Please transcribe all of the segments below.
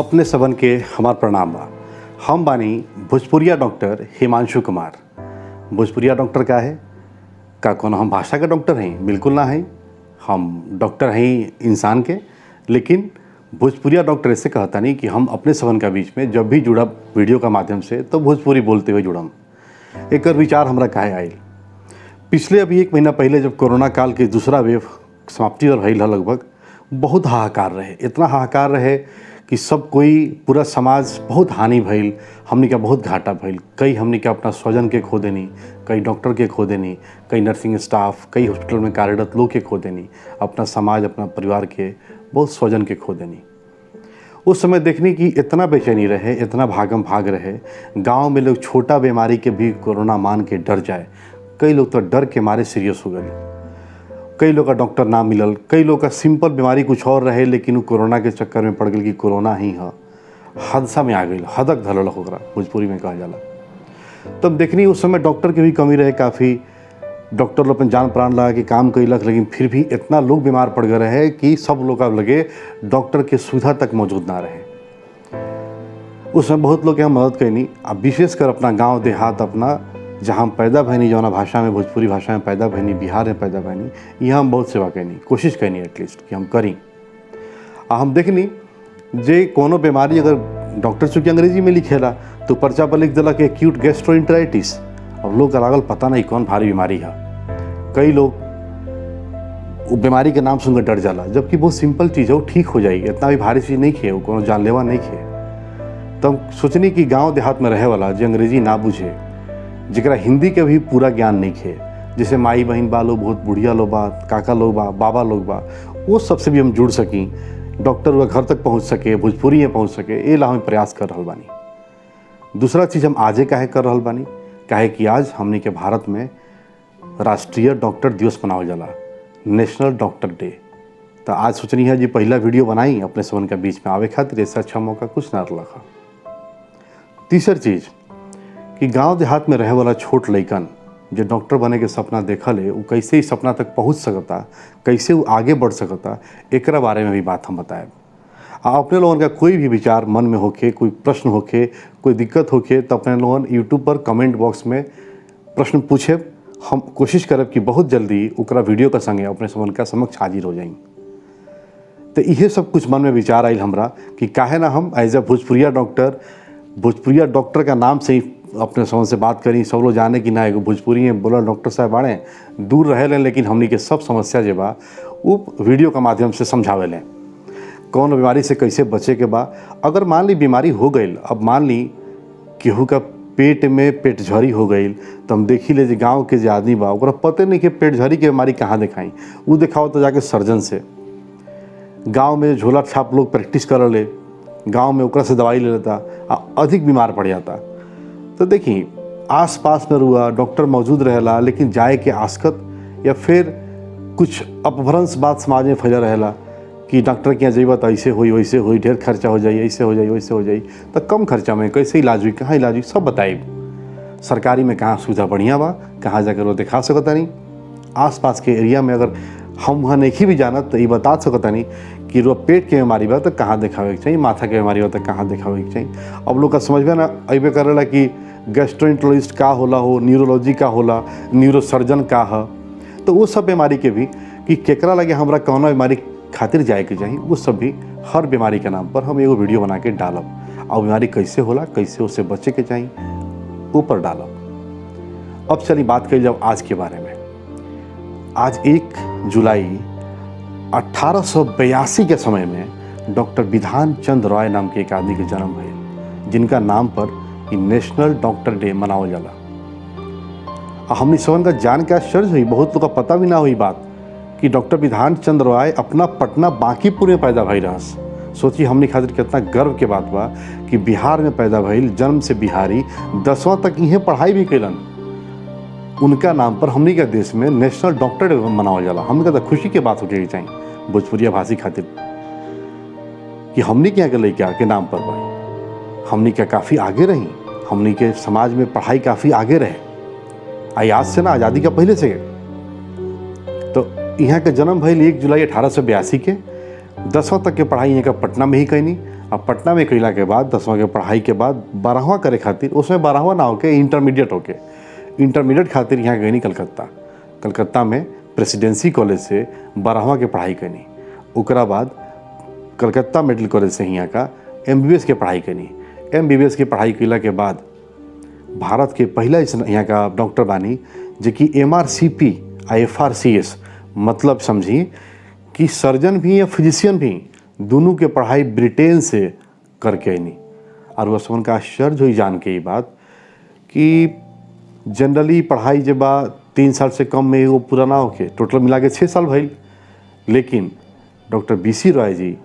अपने सबन के हमार प्रणाम बा। हम बानी भोजपुरिया डॉक्टर हिमांशु कुमार। भोजपुरिया डॉक्टर का है का कौन हम भाषा के डॉक्टर हैं? बिल्कुल ना हैं। हम डॉक्टर हैं इंसान के, लेकिन भोजपुरिया डॉक्टर ऐसे कहता नहीं कि हम अपने सबन का बीच में जब भी जुड़ा वीडियो का माध्यम से तो भोजपुरी बोलते हुए जुड़म। एक विचार हमरा काहे आयल पिछले अभी 1 महीना पहले जब कोरोना काल के दूसरा वेव समाप्ति और भइल लगभग बहुत हाहाकार रहे। इतना हाहाकार रहे कि सब कोई पूरा समाज बहुत हानि भइल, हमनी का बहुत घाटा भइल। कई हमनी का अपना स्वजन के खो देनी, कई डॉक्टर के खो देनी, कई नर्सिंग स्टाफ, कई हॉस्पिटल में कार्यरत लोग के खो देनी, अपना समाज अपना परिवार के बहुत स्वजन के खो देनी। उस समय देखने की इतना बेचैनी रहे, इतना भागम भाग रहे। गांव में लोग छोटा बीमारी के भी कोरोना मान के डर जाए। कई लोग तो डर के मारे सीरियस हो गए। कई लोग का डॉक्टर ना मिलल, कई लोग का सिंपल बीमारी कुछ और रहे लेकिन वो कोरोना के चक्कर में पड़ गई कि कोरोना ही है। हादसा में आ गई, हदक धरल होकरा भोजपुरी में कहा जाला। तब देखनी उस समय डॉक्टर की भी कमी रहे काफ़ी। डॉक्टर लोग अपन जान प्राण लगा के काम कैलक, लेकिन फिर भी इतना लोग बीमार पड़ गए रहे कि सब लोग अब लगे डॉक्टर के सुविधा तक मौजूद ना रहे। उस समय बहुत लोग यहाँ मदद कैनी। अब विशेषकर अपना गांव देहात, अपना जहाँ हम पैदा भैनी, जौना भाषा में भोजपुरी भाषा में पैदा भैनी, बिहार में पैदा भैनी, यहाँ हम बहुत सेवा कैनी, कोशिश कैनी एटलीस्ट कि हम करी। हम देखनी जे कोनो बीमारी अगर डॉक्टर चूँकि अंग्रेजी में लिखेला तो पर्चा पर लिख दिला कि एक्यूट गैस्ट्रोएंटेराइटिस। अब लोग लागल पता नहीं कौन भारी बीमारी है। कई लोग वो बीमारी के नाम सुनकर डर जाला, जबकि बहुत सिंपल चीज़ है, वो ठीक हो जाएगी। इतना भी भारी चीज़ नहीं खे, वो कोनो जानलेवा नहीं खे। तब सोचनी कि गाँव देहात में रहे वाला जो अंग्रेजी ना बुझे, जरा हिंदी के भी पूरा ज्ञान नहीं खे, जैसे माई बहन बा लोग, बहुत बुढ़िया लोग बा, काका लोग बा, बाबा लोग बा, वो सबसे भी हम जुड़ सकी, डॉक्टर वह घर तक पहुंच सके, भोजपुरी में पहुंच सके, ये ला हम प्रयास कर रहा बानी। दूसरा चीज़ हम आजे काहे कर रहा बानी, काहे कि आज हमने के भारत में राष्ट्रीय डॉक्टर दिवस मनावल जाला, नेशनल डॉक्टर डे। तो आज सोचनी है जी पहला वीडियो बनाई अपने सबन के बीच में आवे खातिर, ऐसा अच्छा मौका कुछ ना रखा। तीसरी चीज़ कि गांव देहात में रहे वाला छोट लइकन जो डॉक्टर बने के सपना देखल है, वो कैसे ही सपना तक पहुंच सकता, कैसे वो आगे बढ़ सकता, एकरा बारे में भी बात हम बताएं। अपने लोगों का कोई भी विचार मन में होके, कोई प्रश्न होके, कोई दिक्कत होके, तो अपने लोगन यूट्यूब पर कमेंट बॉक्स में प्रश्न पूछे। हम कोशिश करब कि बहुत जल्दी ओकरा वीडियो का संगे अपने सबन का समक्ष हाजिर हो जाएंगे। तो ये सब कुछ मन में विचार आयल हमरा कि काहे ना हम एज ए भोजपुरिया डॉक्टर का नाम से ही अपने समझ से बात करी। सब लोग जाने कि ना एगो भोजपुरी में बोला डॉक्टर साहब बाड़े, दूर रहे लें, लेकिन हमनी के सब समस्या जो बा वो वीडियो का माध्यम से समझावे लें। कौन बीमारी से कैसे बचे के बा। अगर मान ली बीमारी हो गई, अब मान ली केहू का पेट में पेटझड़ी हो गई, तो हम देखी ले गाँव के जो आदमी बा ओकरा पते नहीं कि पेटझड़ी की बीमारी कहाँ दिखाई। वो दिखाओ तो जाके सर्जन से। गाँव में झोला छाप लोग प्रैक्टिस कर ले, गाँव में ओकरा से दवाई ले लेता, अधिक बीमार पड़ जाता। तो देखिए आस पास में रुआ डॉक्टर मौजूद रहेला, लेकिन जाए के आसकत या फिर कुछ अपभ्रंश बात समाज में फैला रहेला कि डॉक्टर के यहाँ जाइबा तो ऐसे होई वैसे होई, ढेर खर्चा हो जाए, ऐसे हो जाए वैसे हो जाए। तो कम खर्चा में कैसे इलाज हुई, कहाँ इलाज हुई, सब बताइब। सरकारी में कहाँ सुविधा बढ़िया बा, कहाँ जाकर वो दिखा सकता नहीं। आस पास के एरिया में अगर हम वहाँ नहीं भी जानत तो ये बता सकता नहीं कि रो पेट के बीमारी बा तो कहाँ दिखावे के चाहिए, माथा के बीमारी बा तो कहाँ दिखावे के चाहिए। अब लोग का समझ में ना अबे करेला कि गैस्ट्रोएंटरोलॉजिस्ट का होला हो, न्यूरोलॉजी का होला, न्यूरोसर्जन का है। तो वो सब बीमारी के भी कि केकरा लगे हमरा कौन बीमारी खातिर जाए के चाहिए, वो सब भी हर बीमारी के नाम पर हम एगो वीडियो बना के डालब। और बीमारी कैसे होला, कैसे उससे बचे के चाहिए, ऊपर डालब। अब चलिए बात करी जाओ आज के बारे में। आज 1 जुलाई 1882 के समय में डॉक्टर विधान चंद्र रॉय नाम के एक आदमी के जन्म भइल, जिनका नाम पर नेशनल डॉक्टर डे मनावल जाला। हमने सबन का जान के आश्चर्य हुई, बहुत लोग का पता भी ना हुई बात कि डॉक्टर विधान चंद्र रॉय अपना पटना बांकीपुर में पैदा भइल रहस। सोचिए हमने खातिर कितना गर्व के बात बा कि बिहार में पैदा भइल, जन्म से बिहारी, 10वां तक इहे पढ़ाई भी कैलन। उनका नाम पर हमने का देश में नेशनल डॉक्टर डे मनावल जाला। हमने का खुशी के बात होके चाहिए भोजपुरिया भाषी खातिर कि हमने के यहाँ के लड़का के नाम पर बा। हमने क्या काफ़ी आगे रही, हमने के समाज में पढ़ाई काफ़ी आगे रहे। आज से ना आज़ादी का पहले से। तो यहाँ के जन्म भइल 1 जुलाई 1882 के। 10वां तक के पढ़ाई यहाँ का पटना में ही कैनी अब पटना में कैला के बाद 10वां के पढ़ाई के बाद 12वां करे खातिर, उसमें 12वां ना होके इंटरमीडिएट होके, इंटरमीडिएट खातिर यहाँ गई कलकत्ता। कलकत्ता में प्रेसिडेंसी कॉलेज से 12वां के पढ़ाई करनी। ओकरा बाद कलकत्ता मेडिकल कॉलेज से यहाँ का MBBS के पढ़ाई करनी। MBBS के पढ़ाई कैला के बाद भारत के पहला यहाँ का डॉक्टर बानी जो कि MRCP आ FRCS मतलब समझी कि सर्जन भी या फिजिशियन भी दोनों के पढ़ाई ब्रिटेन से करके आनी। और वह समन का आश्चर्य हुई जान के ये बात कि जनरली पढ़ाई जब 3 साल से कम में वो पूरा ना होके टोटल मिला के 6 साल भइल, लेकिन डॉक्टर BC रॉय जी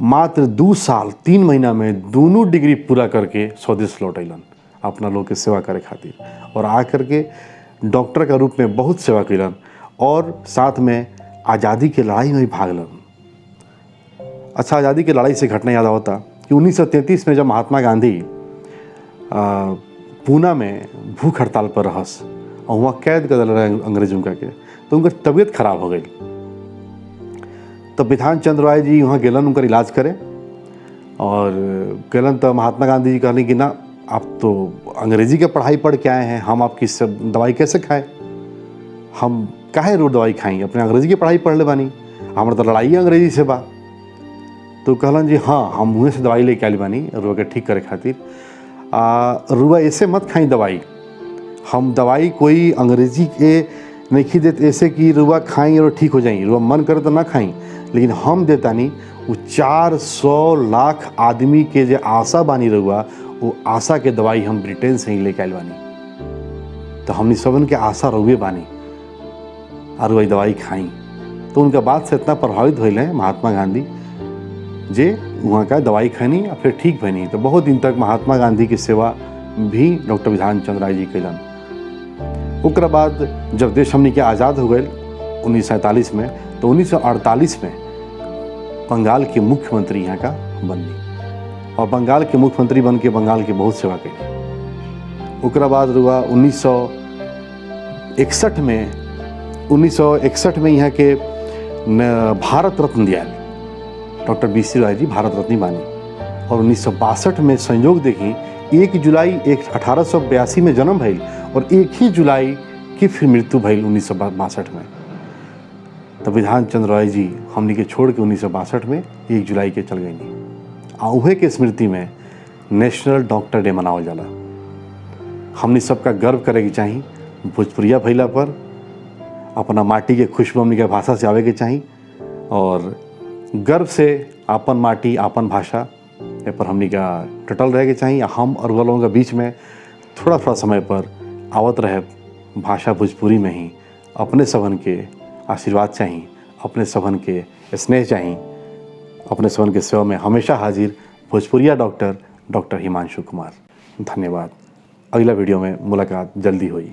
मात्र 2 साल 3 महीना में दोनों डिग्री पूरा करके स्वदेश लौट अलन अपना लोग के सेवा करे खातिर, और आ करके डॉक्टर का रूप में बहुत सेवा कैलन और साथ में आज़ादी के लड़ाई में भी भाग लन। अच्छा, आज़ादी की लड़ाई से घटना याद होता कि 1933 में जब महात्मा गांधी पूना में भूख हड़ताल पर रहस और वहाँ कैद कर दिल रहे अंग्रेजों का के, तो उनका तबीयत खराब हो गई। तब बिधान चंद्र राय जी वहाँ गेलन उनका इलाज करें, और गेलन तो महात्मा गांधी जी कहली कि ना, आप तो अंग्रेजी के पढ़ाई पढ़ के आए हैं, हम आपकी सब दवाई कैसे खाएं, हम काहे रोज दवाई खाई, अपने अंग्रेजी की पढ़ाई पढ़ ले बानी, हमारा तो लड़ाई अंग्रेजी से बा। तो कहलन जी हाँ, हम मुँह से दवाई लेके आए बानी रुआ के ठीक करे खातिर। रुआ ऐसे मत खाई दवाई, हम दवाई कोई अंग्रेजी के नहीं देते ऐसे कि रुआ खाई और ठीक हो जाई, रुआ मन करे तो ना खाई, लेकिन हम देता नहीं वो 400 लाख आदमी के जो आशा बानी रुआ, वो आशा के दवाई हम ब्रिटेन से ही लेके आए बानी। तो हमने सबन के आशा रुए बानी और वही दवाई खाई। तो उनका बात से इतना प्रभावित हुए हैं महात्मा गांधी जे वहाँ का दवाई खानी और फिर ठीक भनी। तो बहुत दिन तक महात्मा गांधी की सेवा भी डॉक्टर बिधान चंद्र राय जी कैलन। ओकरा बाद जब देश हमने के आज़ाद हो गए 1947 में, तो 1948 में बंगाल के मुख्यमंत्री यहाँ का बननी, और बंगाल के मुख्यमंत्री बन के बंगाल की बहुत सेवा की। ओकरा बाद हुआ 1961 में यहाँ के भारत रत्न दिया डॉक्टर BC रॉय जी भारत रत्न बानी। और 1962 में संयोग देखी 1 जुलाई 1882 में जन्म भइल और 1 ही जुलाई की फिर मृत्यु भइल 1962 में। तब बिधान चंद्र रॉय जी हमनी के छोड़ के 1962 में 1 जुलाई के चल गई। उहे के स्मृति में नेशनल डॉक्टर डे मनावल जाला। हमनी सबका गर्व करे के चाही भोजपुरिया भइला पर, अपना माटी के खुशबू हमनी के भाषा से आवे के चाही, और गर्व से आपन माटी आपन भाषा ए पर हमनी का टटल रहे के चाही। हम और वो लोगों के बीच में थोड़ा थोड़ा समय पर आवत रहे भाषा भोजपुरी में ही। अपने सबन के आशीर्वाद चाहिए, अपने सबन के स्नेह चाहिए, अपने सबन के सेवा में हमेशा हाजिर भोजपुरिया डॉक्टर हिमांशु कुमार। धन्यवाद। अगला वीडियो में मुलाकात जल्दी हुई।